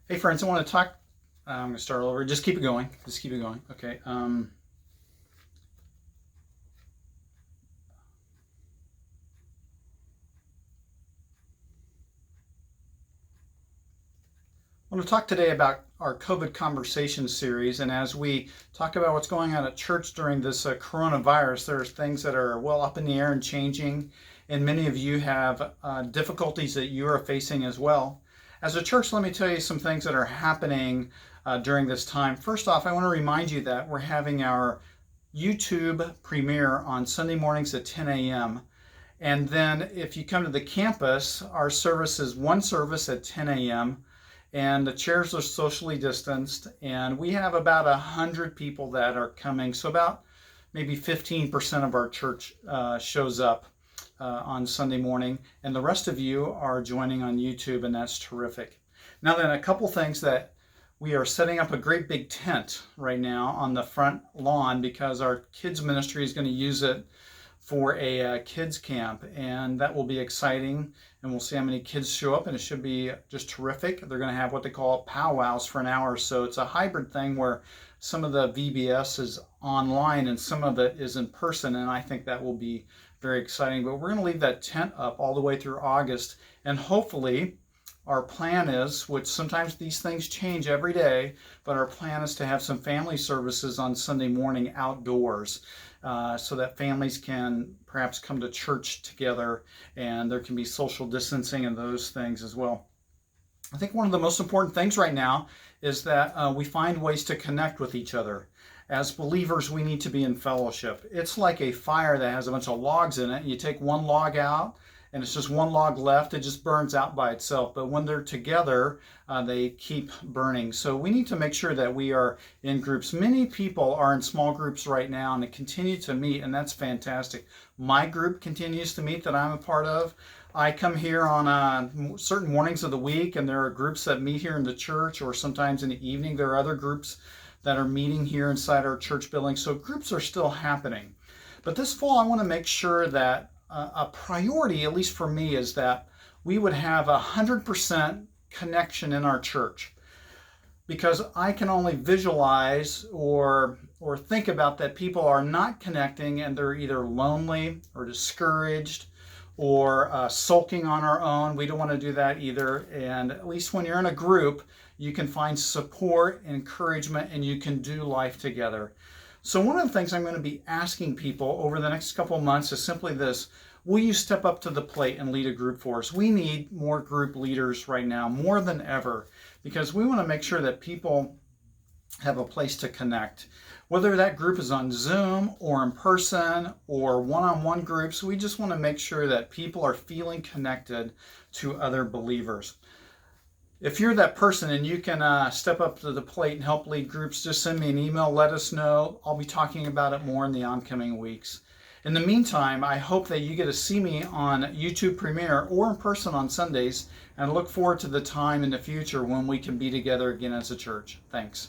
Hey friends, I want to talk. I'm going to start all over. Just keep it going. Just keep it going. Okay. I want to talk today about our COVID conversation series. And as we talk about what's going on at church during this coronavirus, there's things that are well up in the air and changing. And many of you have difficulties that you are facing as well. As a church, let me tell you some things that are happening during this time. First off, I want to remind you that we're having our YouTube premiere on Sunday mornings at 10 a.m. And then if you come to the campus, our service is one service at 10 a.m. and the chairs are socially distanced. And we have about 100 people that are coming. So about maybe 15% of our church shows up on Sunday morning. And the rest of you are joining on YouTube, and that's terrific. Now then, a couple things that we are setting up a great big tent right now on the front lawn because our kids ministry is going to use it for a kids camp, and that will be exciting, and we'll see how many kids show up, and it should be just terrific. They're going to have what they call powwows for an hour or so. It's a hybrid thing where some of the VBS is online and some of it is in person, and I think that will be very exciting. But we're going to leave that tent up all the way through August, and hopefully our plan is, which sometimes these things change every day, but our plan is to have some family services on Sunday morning outdoors so that families can perhaps come to church together and there can be social distancing and those things as well. I think one of the most important things right now is that we find ways to connect with each other. As believers, we need to be in fellowship. It's like a fire that has a bunch of logs in it. You take one log out, and it's just one log left. It just burns out by itself. But when they're together, they keep burning. So we need to make sure that we are in groups. Many people are in small groups right now, and they continue to meet, and that's fantastic. My group continues to meet that I'm a part of. I come here on certain mornings of the week, and there are groups that meet here in the church, or sometimes in the evening. There are other groups that are meeting here inside our church building. So groups are still happening. But this fall, I want to make sure that a priority, at least for me, is that we would have 100% connection in our church, because I can only visualize or think about that people are not connecting and they're either lonely or discouraged or sulking on our own. We don't want to do that either. And at least when you're in a group, you can find support, encouragement, and you can do life together. So one of the things I'm going to be asking people over the next couple of months is simply this: will you step up to the plate and lead a group for us? We need more group leaders right now, more than ever, because we want to make sure that people have a place to connect. Whether that group is on Zoom or in person or one-on-one groups, we just want to make sure that people are feeling connected to other believers. If you're that person and you can step up to the plate and help lead groups, just send me an email, let us know. I'll be talking about it more in the oncoming weeks. In the meantime, I hope that you get to see me on YouTube Premiere or in person on Sundays, and I look forward to the time in the future when we can be together again as a church. Thanks.